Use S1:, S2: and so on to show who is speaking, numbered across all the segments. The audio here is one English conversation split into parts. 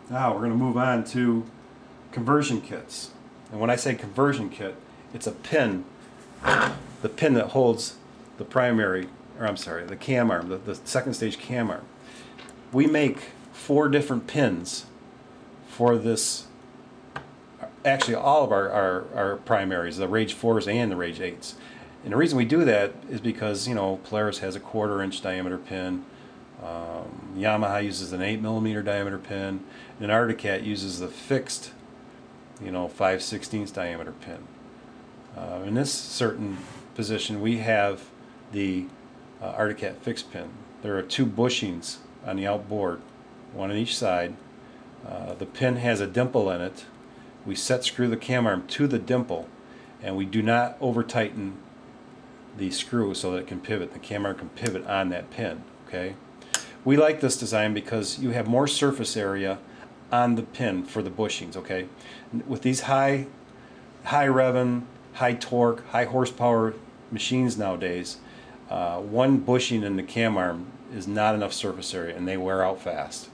S1: Now we're going to move on to conversion kits. And when I say conversion kit, it's a pin, the pin that holds the primary, or I'm sorry, the cam arm, the second stage cam arm. We make 4 different pins for this, actually all of our primaries, the Rage 4s and the Rage 8s. And the reason we do that is because, you know, Polaris has a 1/4-inch diameter pin, Yamaha uses an 8mm diameter pin, and Arcticat uses the fixed, you know, 5/16 diameter pin. In this certain position, we have the Arcticat fixed pin. There are 2 bushings on the outboard, 1 on each side. The pin has a dimple in it. We set screw the cam arm to the dimple, and we do not over tighten the screw so that it can pivot. The cam arm can pivot on that pin. Okay. We like this design because you have more surface area on the pin for the bushings. Okay. With these high revving, high torque, high horsepower machines nowadays, 1 bushing in the cam arm is not enough surface area, and they wear out fast.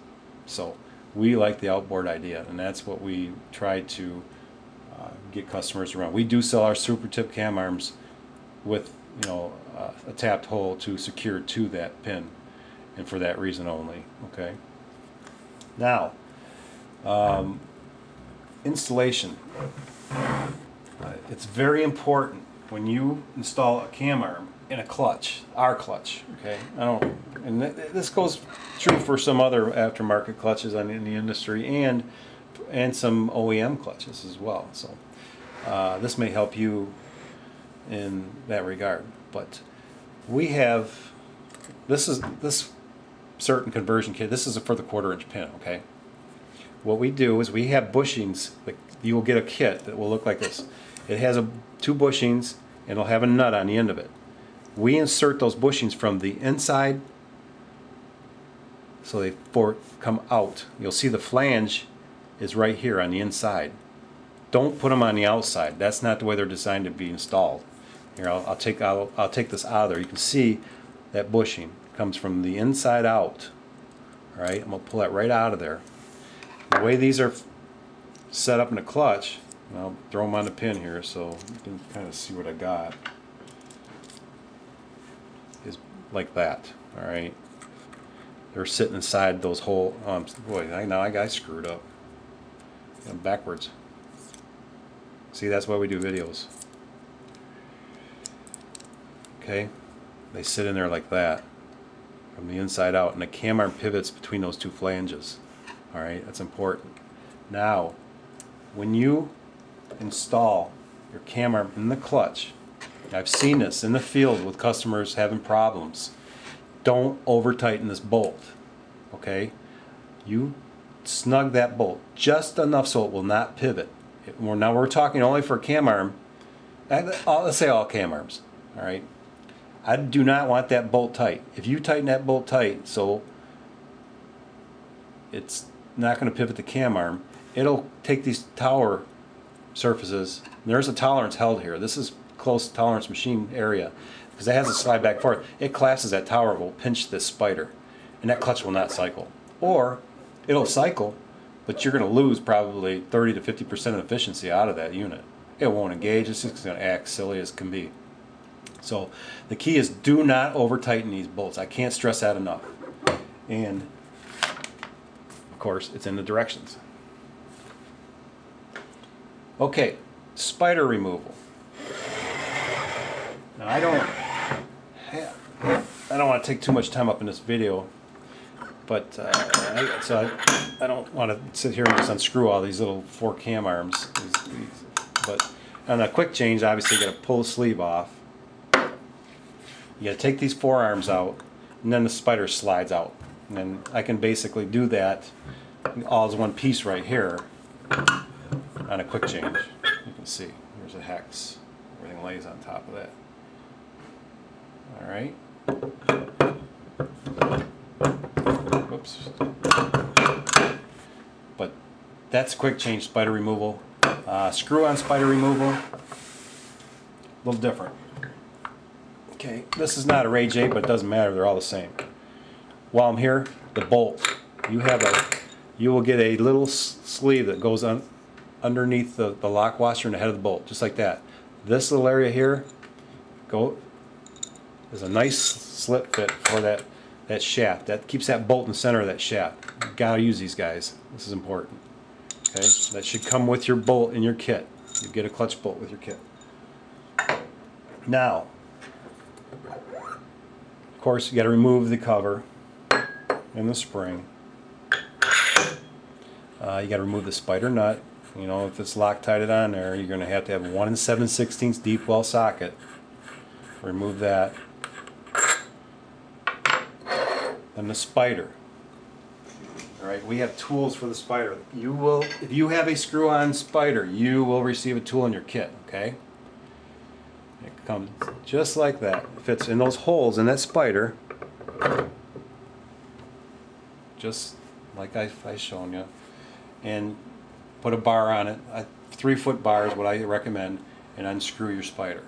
S1: So we like the outboard idea, and that's what we try to get customers around. We do sell our super tip cam arms with, you know, a tapped hole to secure to that pin, and for that reason only. Okay. Now, installation. It's very important when you install a cam arm in a clutch, our clutch. Okay. And this goes true for some other aftermarket clutches in the industry, and some OEM clutches as well. So this may help you in that regard. But we have this certain conversion kit. This is for the 1/4-inch pin. Okay. What we do is we have bushings. Like, you will get a kit that will look like this. It has 2 bushings, and it'll have a nut on the end of it. We insert those bushings from the inside, so they come out. You'll see the flange is right here on the inside. Don't put them on the outside. That's not the way they're designed to be installed. Here, I'll take this out of there. You can see that bushing comes from the inside out. All right, I'm gonna pull that right out of there. The way these are set up in the clutch, I'll throw them on the pin here so you can kind of see what I got. Is like that. All right, they're sitting inside those whole. Boy, now I got screwed up. I'm backwards. See, that's why we do videos. Okay, they sit in there like that, from the inside out, and the cam arm pivots between those 2 flanges. All right, that's important. Now, when you install your cam arm in the clutch, I've seen this in the field with customers having problems. Don't over tighten this bolt. Okay, you snug that bolt just enough so it will not pivot. Now we're talking only for cam arm. Let's say all cam arms. All right. I do not want that bolt tight. If you tighten that bolt tight so it's not going to pivot the cam arm, it'll take these tower surfaces. There's a tolerance held here. This is close tolerance machine area because it has a slide back forward. It collapses, that tower will pinch this spider, and that clutch will not cycle. Or it'll cycle, but you're going to lose probably 30 to 50% of efficiency out of that unit. It won't engage. It's just going to act silly as can be. So the key is, do not over tighten these bolts. I can't stress that enough. And of course, it's in the directions. Okay, spider removal. Now I don't want to take too much time up in this video, but I don't want to sit here and just unscrew all these little 4 cam arms. But on a quick change, obviously you got to pull the sleeve off. You got to take these 4 arms out, and then the spider slides out. And then I can basically do that all as one piece right here on a quick change. You can see there's a hex. Everything lays on top of that. All right. Whoops. But that's quick change spider removal. Screw-on spider removal, a little different. Okay, this is not a Rage 8, but it doesn't matter. They're all the same. While I'm here, the bolt. You have you will get a little sleeve that goes underneath the lock washer and the head of the bolt, just like that. This little area here is a nice slip fit for that shaft. That keeps that bolt in the center of that shaft. You gotta use these guys. This is important. Okay, that should come with your bolt in your kit. You get a clutch bolt with your kit. Now, of course, you got to remove the cover and the spring. You got to remove the spider nut. You know, if it's Loctited on there, you're going to have a 1 7/16 deep well socket. Remove that. Then the spider. All right, we have tools for the spider. You will, if you have a screw-on spider, you will receive a tool in your kit. Okay. It comes just like that. It fits in those holes in that spider, just like I've shown you. And put a bar on it. A 3-foot bar is what I recommend, and unscrew your spider.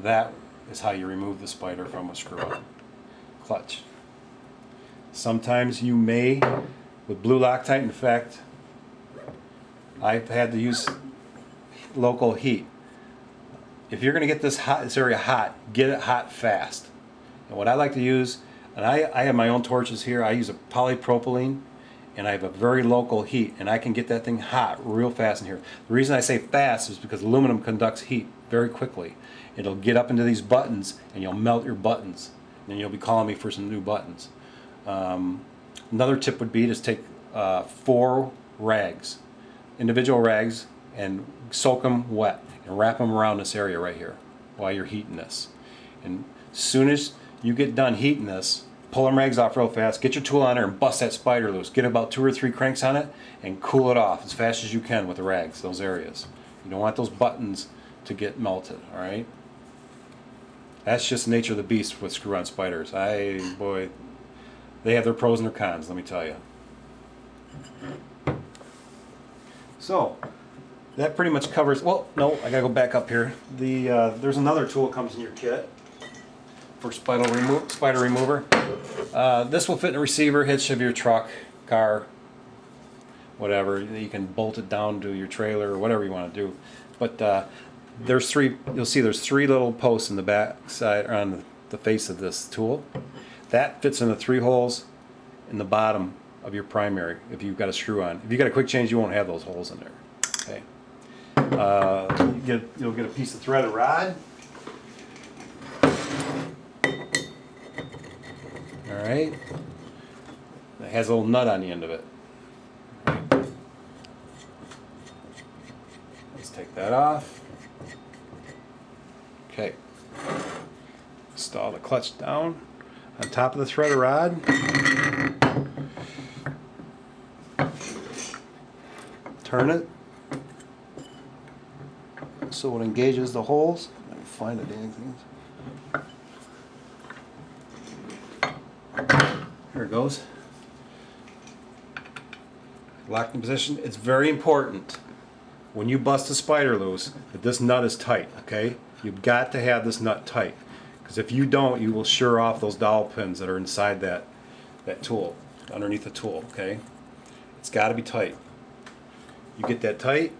S1: That is how you remove the spider from a screw-on clutch. Sometimes you may, with blue Loctite, in fact, I've had to use local heat. If you're going to get this area hot, get it hot fast. And what I like to use, and I have my own torches here, I use a polypropylene, and I have a very local heat, and I can get that thing hot real fast in here. The reason I say fast is because aluminum conducts heat very quickly. It'll get up into these buttons, and you'll melt your buttons. And then you'll be calling me for some new buttons. Another tip would be to take 4 rags, individual rags, and soak them wet and wrap them around this area right here while you're heating this. And as soon as you get done heating this, pull them rags off real fast, get your tool on there and bust that spider loose. Get about 2 or 3 cranks on it and cool it off as fast as you can with the rags, those areas. You don't want those buttons to get melted, all right? That's just the nature of the beast with screw-on spiders. Boy, they have their pros and their cons, let me tell you. So, that pretty much covers, well, no, I gotta go back up here. There's another tool that comes in your kit for spider remover. This will fit in a receiver hitch of your truck, car, whatever. You can bolt it down to your trailer or whatever you want to do. But there's 3, you'll see there's 3 little posts in the back side, or on the face of this tool. That fits in the 3 holes in the bottom of your primary if you've got a screw on. If you've got a quick change, you won't have those holes in there. Okay. You'll get a piece of threaded rod. Alright. It has a little nut on the end of it. Let's take that off. Okay. Install the clutch down on top of the threaded rod. Turn it so it engages the holes. I can find the dang things. Here it goes. Locked in position. It's very important when you bust a spider loose that this nut is tight, okay? You've got to have this nut tight, because if you don't, you will shear off those dowel pins that are inside that tool, underneath the tool, okay? It's got to be tight. You get that tight,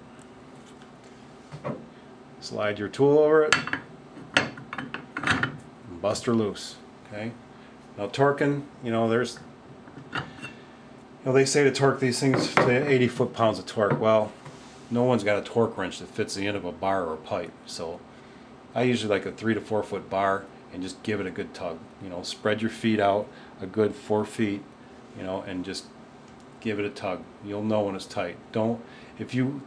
S1: slide your tool over it, and bust her loose, okay? Now torquing, they say to torque these things to 80 foot-pounds of torque. Well, no one's got a torque wrench that fits the end of a bar or a pipe, so I usually like a 3 to 4 foot bar and just give it a good tug. Spread your feet out a good 4 feet, and just give it a tug. You'll know when it's tight. If you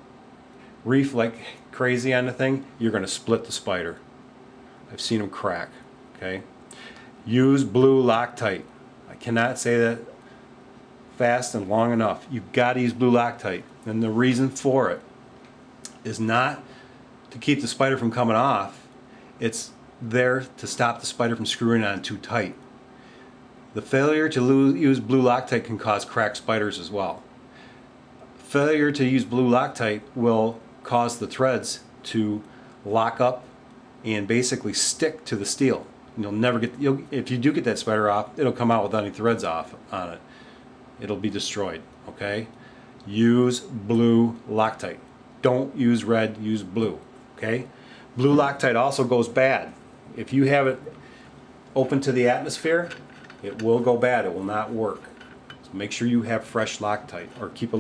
S1: reef like crazy on the thing, you're going to split the spider. I've seen them crack, okay? Use blue Loctite. I cannot say that fast and long enough. You've got to use blue Loctite, and the reason for it is not to keep the spider from coming off. It's there to stop the spider from screwing on too tight. The failure to use blue Loctite can cause cracked spiders as well. Failure to use blue Loctite will cause the threads to lock up and basically stick to the steel. You'll never if you do get that spider off, it'll come out without any threads off on it. It'll be destroyed. okay? Use blue Loctite. Don't use red, use blue, okay? Blue Loctite also goes bad. If you have it open to the atmosphere, it will go bad. It will not work. So make sure you have fresh Loctite, or keep a